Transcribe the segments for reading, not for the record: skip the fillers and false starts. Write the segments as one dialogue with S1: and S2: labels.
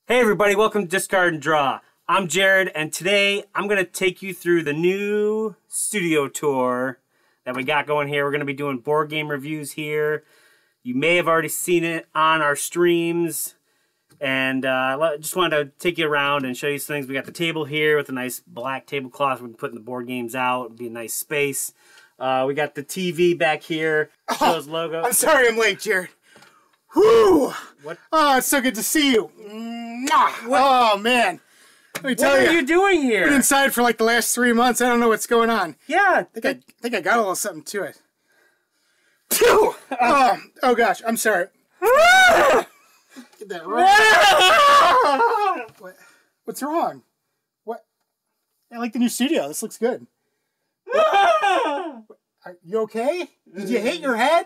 S1: Hey everybody, welcome to Discard and Draw. I'm Jared, and today I'm going to take you through the new studio tour that we got going here. We're going to be doing board game reviews here. You may have already seen it on our streams, and just wanted to take you around and show you some things. We got the table here with a nice black tablecloth. We're putting the board games out. It'll be a nice space. We got the TV back here. Shows logo.
S2: I'm sorry I'm late, Jared. Whew!
S1: What?
S2: Oh, it's so good to see you. Oh, man. Let me tell you.
S1: What are you doing here?
S2: Been inside for like the last 3 months. I don't know what's going on.
S1: Yeah.
S2: I think I got a little something to it. Phew! Oh, gosh. I'm sorry. Get that right. What's wrong? What? I like the new studio. This looks good. Are you okay? Did you hit your head?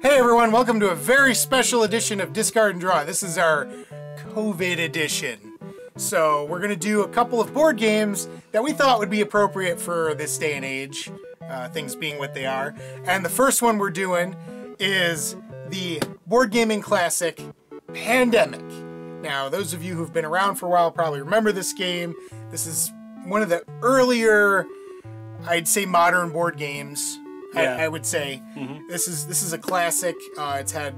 S2: Hey everyone, welcome to a very special edition of Discard and Draw. This is our COVID edition. So we're going to do a couple of board games that we thought would be appropriate for this day and age, things being what they are. And the first one we're doing is the board gaming classic, Pandemic. Now, those of you who've been around for a while probably remember this game. This is one of the earlier, I'd say, modern board games.
S1: Yeah.
S2: I would say this is a classic. It's had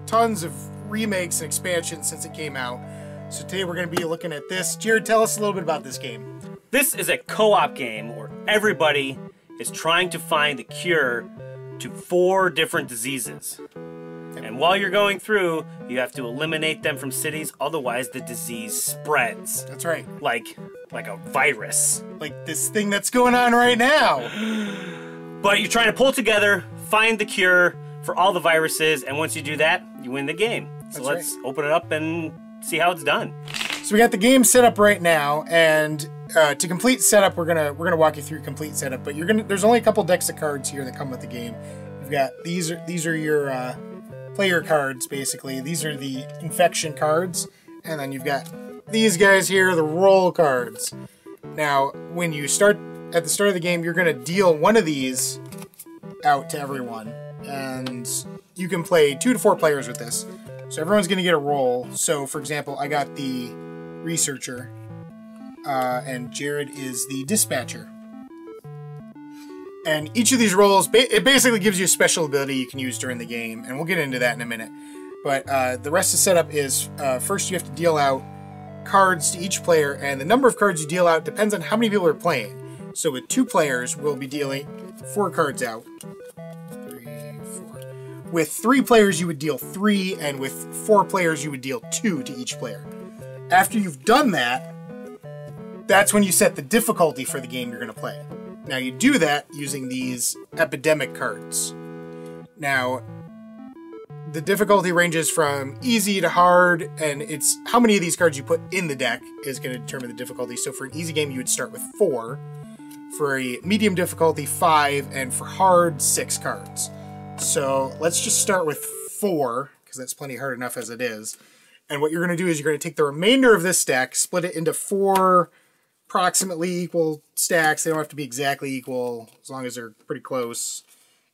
S2: tons of remakes and expansions since it came out. So today we're going to be looking at this. Jared, tell us a little bit about this game.
S1: This is a co-op game where everybody is trying to find the cure to 4 different diseases. And while you're going through, you have to eliminate them from cities, otherwise the disease spreads.
S2: That's right.
S1: Like a virus.
S2: Like this thing that's going on right now.
S1: But you're trying to pull together, find the cure for all the viruses, and once you do that, you win the game. So let's open it up and see how it's done.
S2: So we got the game set up right now, and to complete setup, we're gonna walk you through complete setup. But there's only a couple decks of cards here that come with the game. You've got these are your player cards basically. These are the infection cards, and then you've got these guys here, the roll cards. Now, when you start at the start of the game, you're going to deal one of these out to everyone, and you can play 2 to 4 players with this. So everyone's going to get a roll. So, for example, I got the researcher, and Jared is the dispatcher. And each of these rolls, it basically gives you a special ability you can use during the game, and we'll get into that in a minute. But the rest of the setup is, first you have to deal out cards to each player, and the number of cards you deal out depends on how many people are playing. So with 2 players, we'll be dealing 4 cards out. 3, 4. With 3 players, you would deal 3, and with 4 players, you would deal 2 to each player. After you've done that, that's when you set the difficulty for the game you're going to play. Now, you do that using these epidemic cards. Now, the difficulty ranges from easy to hard, and it's how many of these cards you put in the deck is going to determine the difficulty. So for an easy game, you would start with 4. For a medium difficulty, 5, and for hard, 6 cards. So let's just start with 4, because that's plenty hard enough as it is. And what you're going to do is you're going to take the remainder of this deck, split it into 4 approximately equal stacks. They don't have to be exactly equal, as long as they're pretty close.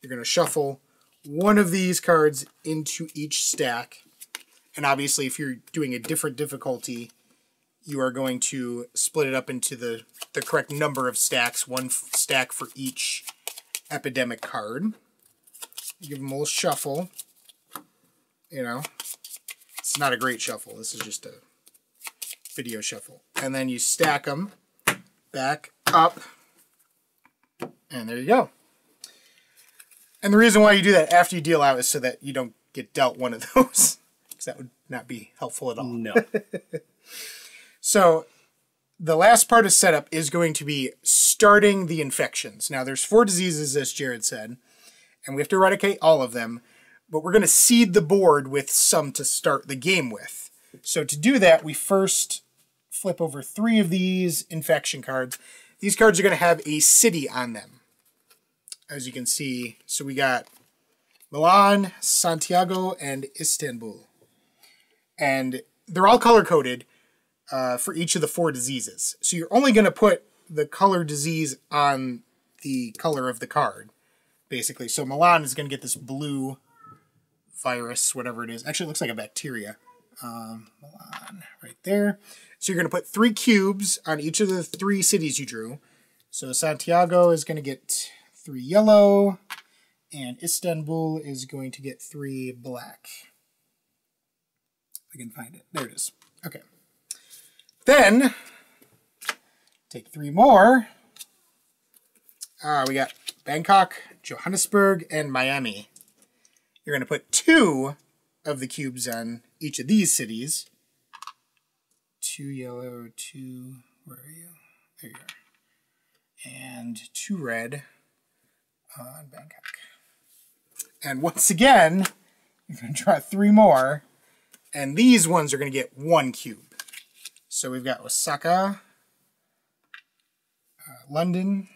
S2: You're going to shuffle one of these cards into each stack. And obviously, if you're doing a different difficulty, you are going to split it up into the correct number of stacks, 1 stack for each epidemic card. Give them a little shuffle. You know, it's not a great shuffle. This is just a video shuffle. And then you stack them back up, and there you go. And the reason why you do that after you deal out is so that you don't get dealt one of those, because that would not be helpful at all.
S1: No.
S2: So the last part of setup is going to be starting the infections. Now there's 4 diseases, as Jared said, and we have to eradicate all of them, but we're going to seed the board with some to start the game with. So to do that, we first flip over 3 of these infection cards. These cards are going to have a city on them, as you can see. So we got Milan, Santiago, and Istanbul. And they're all color-coded for each of the 4 diseases. So you're only going to put the color disease on the color of the card, basically. So Milan is going to get this blue virus, whatever it is. Actually, it looks like a bacteria. Milan, right there. So you're going to put 3 cubes on each of the 3 cities you drew. So Santiago is going to get 3 yellow, and Istanbul is going to get 3 black. If I can find it. There it is. Okay. Then, take 3 more. We got Bangkok, Johannesburg, and Miami. You're going to put 2 of the cubes on each of these cities. 2 yellow, 2... Where are you? There you are. And 2 red on Bangkok. And once again, you're going to draw 3 more. And these ones are going to get 1 cube. So we've got Osaka, London,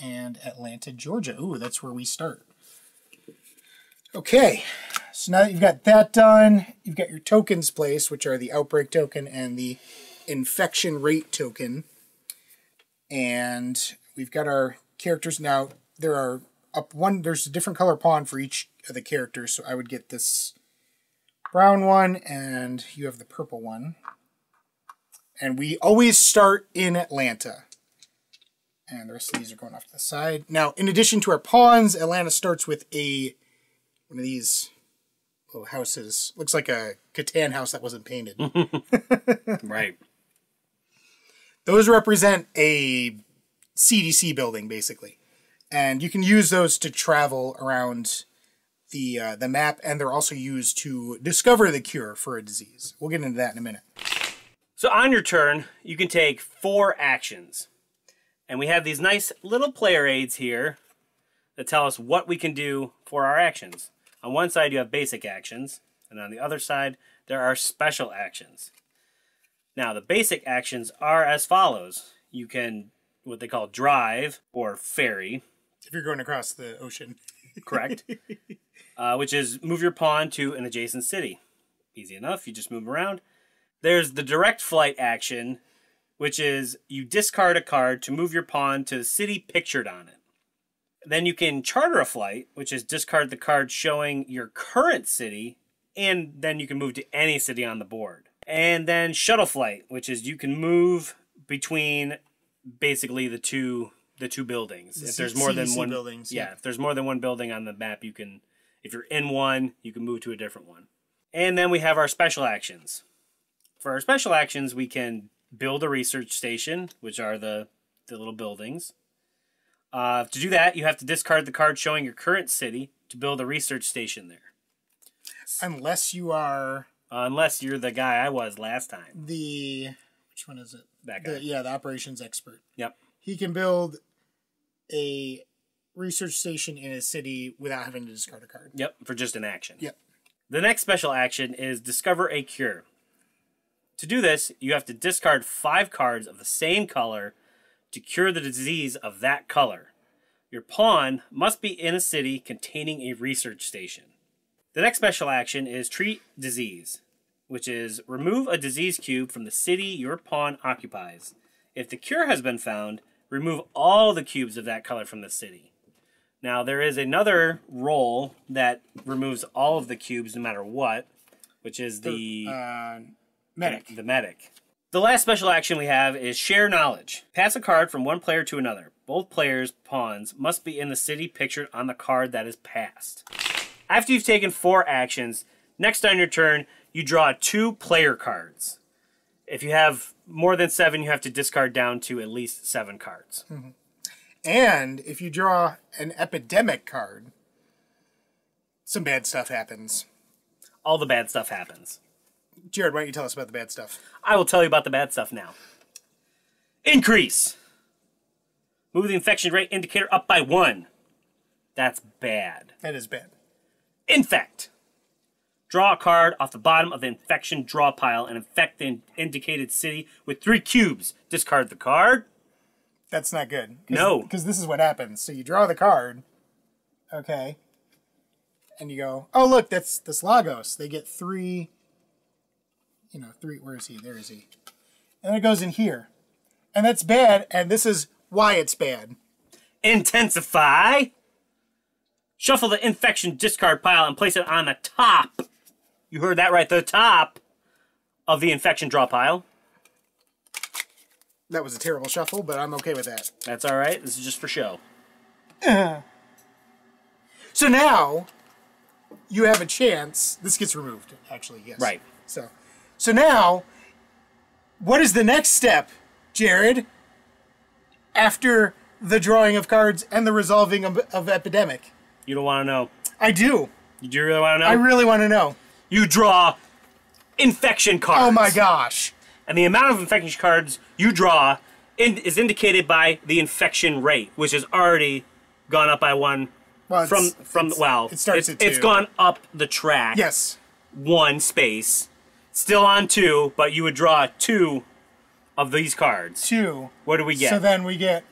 S2: and Atlanta, Georgia. Ooh, that's where we start. Okay, so now that you've got that done, you've got your tokens placed, which are the outbreak token and the infection rate token. And we've got our characters now. There's a different color pawn for each of the characters, so I would get this brown one, and you have the purple one. And we always start in Atlanta. And the rest of these are going off to the side. Now, in addition to our pawns, Atlanta starts with one of these little houses. Looks like a Catan house that wasn't painted.
S1: Right.
S2: Those represent a CDC building, basically. And you can use those to travel around the map, and they're also used to discover the cure for a disease. We'll get into that in a minute.
S1: So on your turn, you can take 4 actions. And we have these nice little player aids here that tell us what we can do for our actions. On one side, you have basic actions, and on the other side, there are special actions. Now, the basic actions are as follows. You can, what they call drive or ferry.
S2: If you're going across the ocean.
S1: Correct. Which is move your pawn to an adjacent city. Easy enough, you just move around. There's the direct flight action, which is you discard a card to move your pawn to the city pictured on it. Then you can charter a flight, which is discard the card showing your current city, and then you can move to any city on the board. And then shuttle flight, which is you can move between basically the two buildings. If there's more than one
S2: buildings,
S1: yeah, if there's more than one building on the map, you can, if you're in one, you can move to a different one. And then we have our special actions. For our special actions, we can build a research station, which are the little buildings. To do that, you have to discard the card showing your current city to build a research station there.
S2: Unless you are...
S1: unless you're the guy I was last time.
S2: Which one is it?
S1: That guy.
S2: Yeah, the operations expert.
S1: Yep.
S2: He can build a research station in a city without having to discard a card.
S1: Yep, for just an action.
S2: Yep.
S1: The next special action is discover a cure. To do this, you have to discard 5 cards of the same color to cure the disease of that color. Your pawn must be in a city containing a research station. The next special action is treat disease, which is remove a disease cube from the city your pawn occupies. If the cure has been found, remove all the cubes of that color from the city. Now, there is another role that removes all of the cubes no matter what, which is the
S2: medic.
S1: The medic. The last special action we have is share knowledge. Pass a card from one player to another. Both players' pawns must be in the city pictured on the card that is passed. After you've taken 4 actions, next on your turn, you draw 2 player cards. If you have more than 7, you have to discard down to at least 7 cards.
S2: And if you draw an epidemic card, some bad stuff happens.
S1: All the bad stuff happens.
S2: Jared, why don't you tell us about the bad stuff?
S1: I will tell you about the bad stuff now. Increase. Move the infection rate indicator up by 1. That's bad.
S2: That is bad.
S1: Infect. Draw a card off the bottom of the infection draw pile and infect the indicated city with 3 cubes. Discard the card.
S2: That's not good.
S1: No.
S2: Because this is what happens. So you draw the card, okay, and you go, oh, look, that's Lagos. They get 3, 3, where is he? There is he. And it goes in here. And that's bad, and this is why it's bad.
S1: Intensify. Shuffle the infection discard pile and place it on the top. You heard that right, the top of the infection draw pile.
S2: That was a terrible shuffle, but I'm okay with that.
S1: That's all right. This is just for show.
S2: So now you have a chance. This gets removed, actually, yes.
S1: Right.
S2: So now, what is the next step, Jared, after the drawing of cards and the resolving of epidemic?
S1: You don't want to know.
S2: I do.
S1: You do really want to know?
S2: I really want to know.
S1: You draw infection cards.
S2: Oh my gosh.
S1: And the amount of infection cards you draw is indicated by the infection rate, which has already gone up by 1.
S2: Well,
S1: It
S2: starts at 2.
S1: It's gone up the track.
S2: Yes.
S1: 1 space. Still on 2, but you would draw 2 of these cards.
S2: 2.
S1: What do we get?
S2: So then we get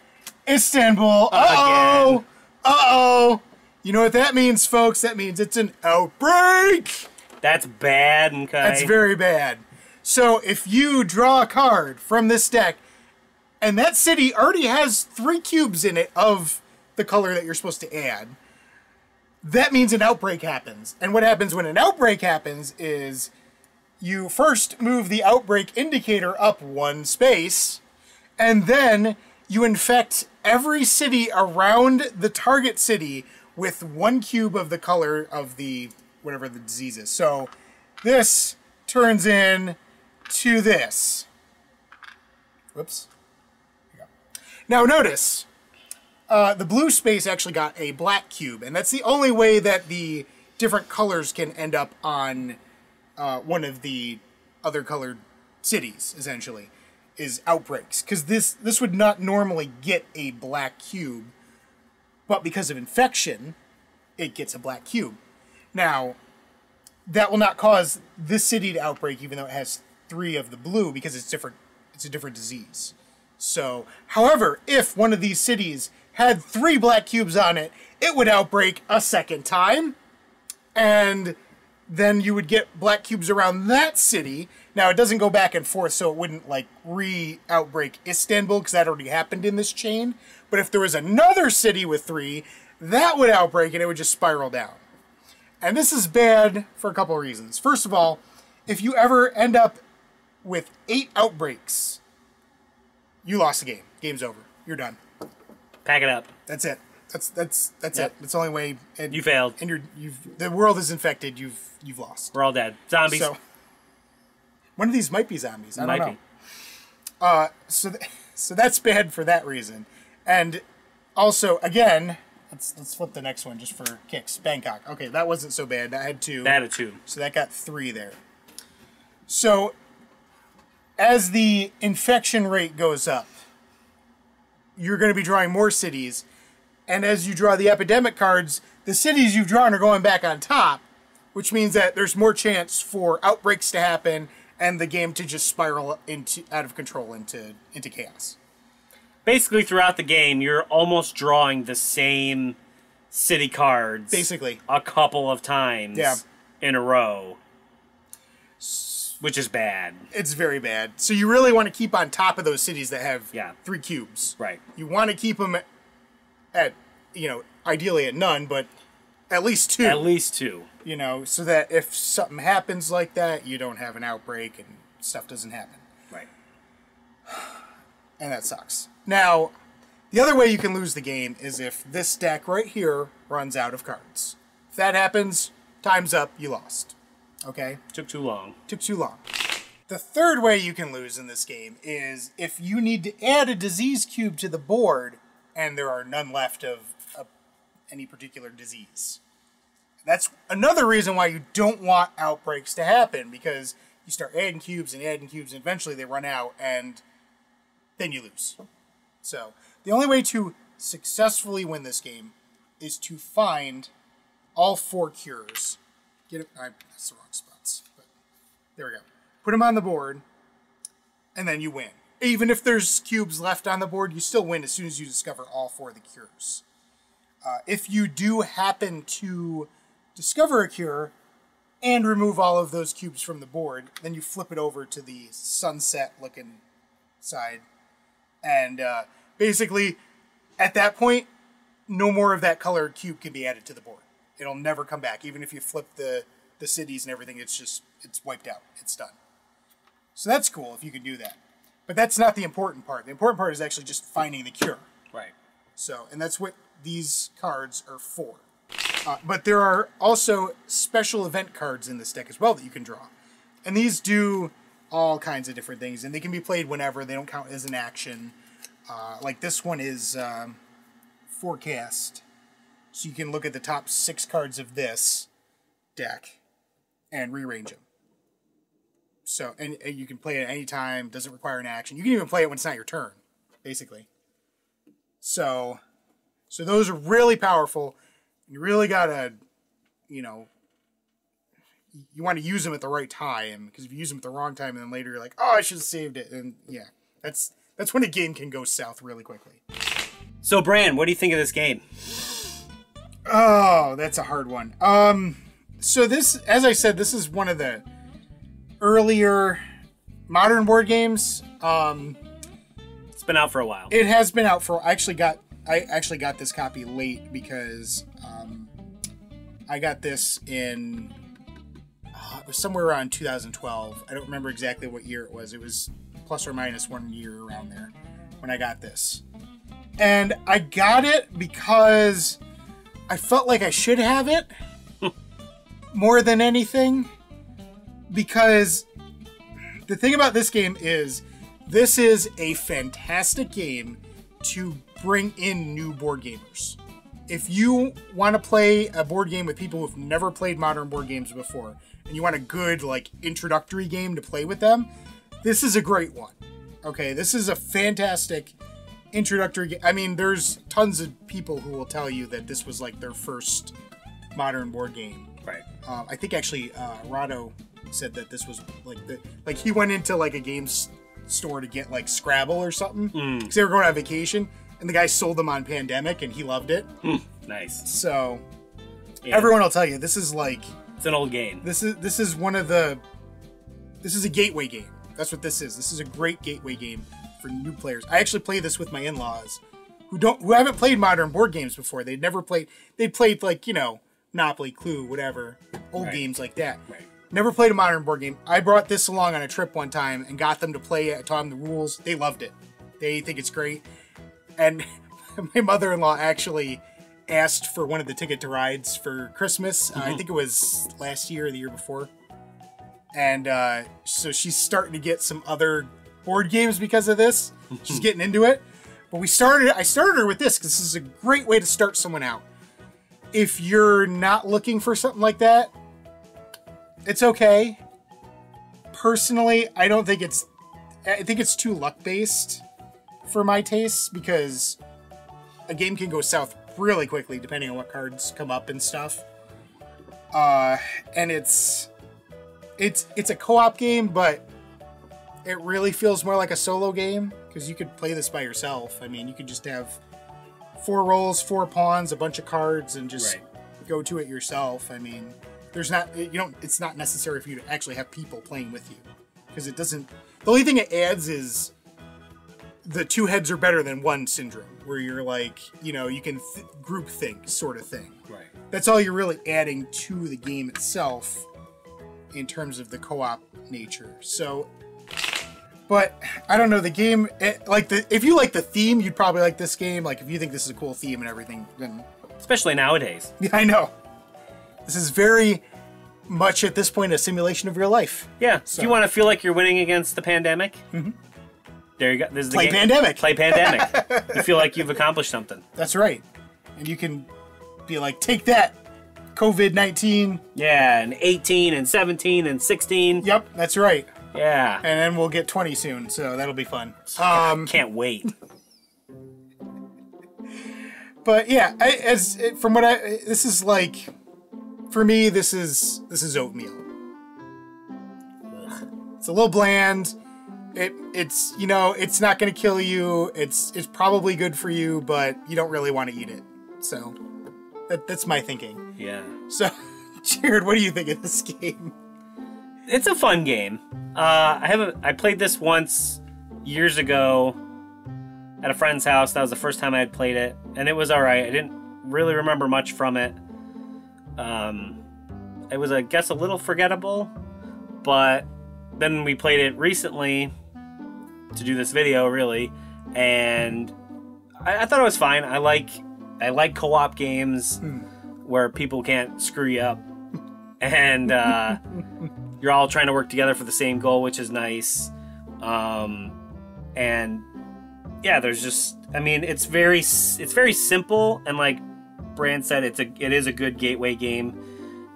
S2: Istanbul. Uh-oh.
S1: Again.
S2: Uh-oh. You know what that means, folks? That means it's an outbreak.
S1: That's bad, okay?
S2: That's very bad. So if you draw a card from this deck, and that city already has 3 cubes in it of the color that you're supposed to add, that means an outbreak happens. And what happens when an outbreak happens is you first move the outbreak indicator up 1 space, and then you infect every city around the target city with 1 cube of the color of the whatever the disease is. So this turns in to this. Whoops. Here we go. Now notice, the blue space actually got a black cube, and that's the only way that the different colors can end up on one of the other colored cities, essentially, is outbreaks. Because this would not normally get a black cube, but because of infection, it gets a black cube. Now, that will not cause this city to outbreak, even though it has 3 of the blue, because it's different. It's a different disease. So, however, if one of these cities had 3 black cubes on it, it would outbreak a second time, and then you would get black cubes around that city. Now, it doesn't go back and forth, so it wouldn't, like, re-outbreak Istanbul, because that already happened in this chain. But if there was another city with 3, that would outbreak, and it would just spiral down. And this is bad for a couple of reasons. First of all, if you ever end up with 8 outbreaks, you lost the game. Game's over. You're done.
S1: Pack it up.
S2: That's it. That's
S1: Yep.
S2: it. That's the only way. And,
S1: You failed.
S2: And the world is infected. You've lost.
S1: We're all dead. Zombies.
S2: So one of these might be zombies. I don't know.
S1: Might
S2: So that's bad for that reason. And also, again, let's flip the next one just for kicks. Bangkok. Okay, that wasn't so bad. I had 2.
S1: That a 2.
S2: So that got 3 there. So as the infection rate goes up, you're going to be drawing more cities. And as you draw the epidemic cards, the cities you've drawn are going back on top, which means that there's more chance for outbreaks to happen and the game to just spiral out of control into chaos.
S1: Basically, throughout the game, you're almost drawing the same city cards.
S2: Basically.
S1: A couple of times.
S2: Yeah.
S1: In a row. Which is bad.
S2: It's very bad. So you really want to keep on top of those cities that have 3 cubes.
S1: Right.
S2: You want to keep them at, ideally at none, but at least 2.
S1: At least 2.
S2: So that if something happens like that, you don't have an outbreak and stuff doesn't happen.
S1: Right.
S2: And that sucks. Now, the other way you can lose the game is if this deck right here runs out of cards. If that happens, time's up, you lost. Okay?
S1: Took too long.
S2: Took too long. The third way you can lose in this game is if you need to add a disease cube to the board and there are none left of any particular disease. That's another reason why you don't want outbreaks to happen, because you start adding cubes and eventually they run out and then you lose. So the only way to successfully win this game is to find all 4 cures. That's the wrong spots, but there we go. Put them on the board, and then you win. Even if there's cubes left on the board, you still win as soon as you discover all 4 of the cures. If you do happen to discover a cure and remove all of those cubes from the board, then you flip it over to the sunset-looking side. And basically, at that point, no more of that colored cube can be added to the board. It'll never come back. Even if you flip the cities and everything, it's wiped out. It's done. So that's cool if you can do that. But that's not the important part. The important part is actually just finding the cure.
S1: Right.
S2: So, and that's what these cards are for. But there are also special event cards in this deck as well that you can draw. And these do all kinds of different things. And they can be played whenever. They don't count as an action. Like this one is Forecast. So you can look at the top 6 cards of this deck and rearrange them. So, and you can play it at any time. Doesn't require an action. You can even play it when it's not your turn, basically. So those are really powerful. You really gotta, you want to use them at the right time, because if you use them at the wrong time and then later you're like, oh, I should have saved it, and yeah, that's when a game can go south really quickly.
S1: So, Bran, what do you think of this game?
S2: Oh, that's a hard one. So this, as I said, this is one of the earlier modern board games.
S1: It's been out for a while.
S2: It has been out for. I actually got this copy late because I got this in it was somewhere around 2012. I don't remember exactly what year it was. It was plus or minus 1 year around there when I got this, and I got it because I felt like I should have it more than anything. Because the thing about this game is, this is a fantastic game to bring in new board gamers. If you want to play a board game with people who've never played modern board games before, and you want a good, like, introductory game to play with them, this is a great one. Okay, this is a fantastic introductory game. I mean, there's tons of people who will tell you that this was, like, their first modern board game.
S1: Right.
S2: I think, actually, Rado said that this was like he went into like a games store to get like Scrabble or something because they were going on vacation, and the guy sold them on Pandemic and he loved it.
S1: Nice.
S2: So everyone will tell you this is like,
S1: it's an old game.
S2: This is a gateway game. That's what this is. This is a great gateway game for new players. I actually play this with my in-laws who haven't played modern board games before. They played like, Monopoly, Clue, whatever, old games like that.
S1: Right.
S2: Never played a modern board game. I brought this along on a trip one time and got them to play it. I taught them the rules. They loved it. They think it's great. And my mother-in-law actually asked for one of the Ticket to Rides for Christmas. I think it was last year or the year before. And so she's starting to get some other board games because of this. She's getting into it. But I started her with this because this is a great way to start someone out. If you're not looking for something like that, it's okay. Personally, I think it's too luck-based for my tastes, because a game can go south really quickly depending on what cards come up and stuff. And it's a co-op game, but it really feels more like a solo game, because you could play this by yourself. I mean, you could just have 4 rolls, 4 pawns, a bunch of cards, and just go to it yourself. I mean, it's not necessary for you to actually have people playing with you, because it doesn't. The only thing it adds is the 2 heads are better than 1 syndrome, where you're like, you can group think sort of thing.
S1: Right.
S2: That's all you're really adding to the game itself in terms of the co-op nature. So, but I don't know, the game, if you like the theme, you'd probably like this game. Like, if you think this is a cool theme and everything, then...
S1: Especially nowadays.
S2: Yeah, I know. This is very much at this point a simulation of real life.
S1: Yeah.
S2: So.
S1: Do you want to feel like you're winning against the pandemic? Mm-hmm. There you go. This is the
S2: Play
S1: game.
S2: Pandemic.
S1: Play Pandemic. You feel like you've accomplished something.
S2: That's right. And you can be like, take that, COVID-19.
S1: Yeah, and 18 and 17 and 16.
S2: Yep, that's right.
S1: Yeah.
S2: And then we'll get 20 soon, so that'll be fun.
S1: Can't wait.
S2: But yeah, this is like, for me, this is oatmeal. Ugh. It's a little bland. It's you know, it's not going to kill you. It's probably good for you, but you don't really want to eat it. So that's my thinking.
S1: Yeah.
S2: So, Jared, what do you think of this game?
S1: It's a fun game. I played this once years ago at a friend's house. That was the first time I had played it, and it was all right. I didn't really remember much from it. It was, I guess, a little forgettable, but then we played it recently to do this video, really, and I thought it was fine. I like co-op games where people can't screw you up, and you're all trying to work together for the same goal, which is nice. And yeah, there's just, I mean, it's very simple, and like Brand said, it is a good gateway game,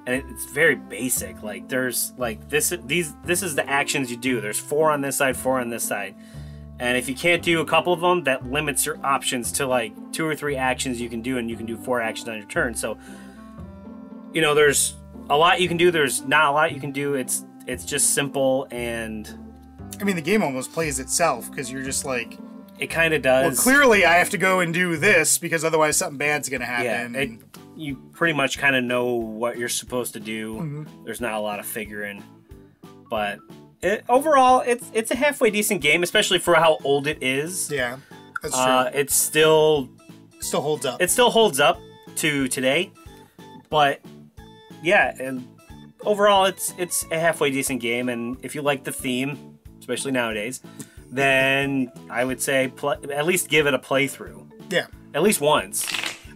S1: and it's very basic. Like there's like this is the actions you do. There's 4 on this side, 4 on this side, and if you can't do a couple of them, that limits your options to like 2 or 3 actions you can do, and you can do 4 actions on your turn. So, you know, there's a lot you can do. There's not a lot you can do. It's just simple, and
S2: I mean, the game almost plays itself because you're just like,
S1: it kind of does.
S2: well, clearly I have to go and do this because otherwise something bad's gonna happen.
S1: Yeah, you pretty much kind of know what you're supposed to do. Mm-hmm. There's not a lot of figuring, but overall, it's a halfway decent game, especially for how old it is.
S2: Yeah, that's true.
S1: It still
S2: holds up.
S1: It still holds up to today, but yeah, and overall, it's a halfway decent game. And if you like the theme, especially nowadays, then I would say at least give it a playthrough.
S2: Yeah,
S1: at least once.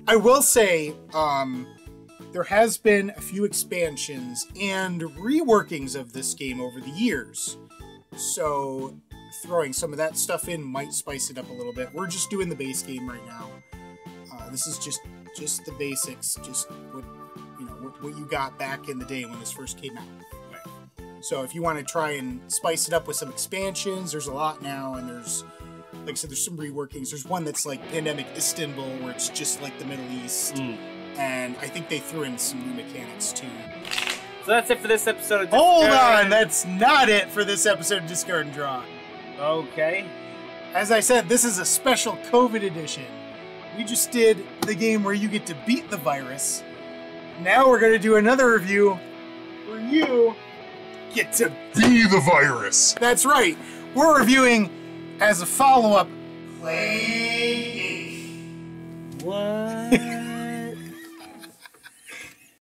S2: I will say, there has been a few expansions and reworkings of this game over the years. So throwing some of that stuff in might spice it up a little bit. We're just doing the base game right now. This is just the basics, just what you got back in the day when this first came out. So if you want to try and spice it up with some expansions, there's a lot now, and there's, like I said, there's some reworkings. There's one that's like Pandemic Istanbul, where it's just like the Middle East. And I think they threw in some new mechanics too.
S1: So that's it for this episode of
S2: Hold on! That's not it for this episode of Discard and Draw.
S1: Okay.
S2: As I said, this is a special COVID edition. We just did the game where you get to beat the virus. Now we're going to do another review where you get to be the virus. That's right. We're reviewing, as a follow-up, Play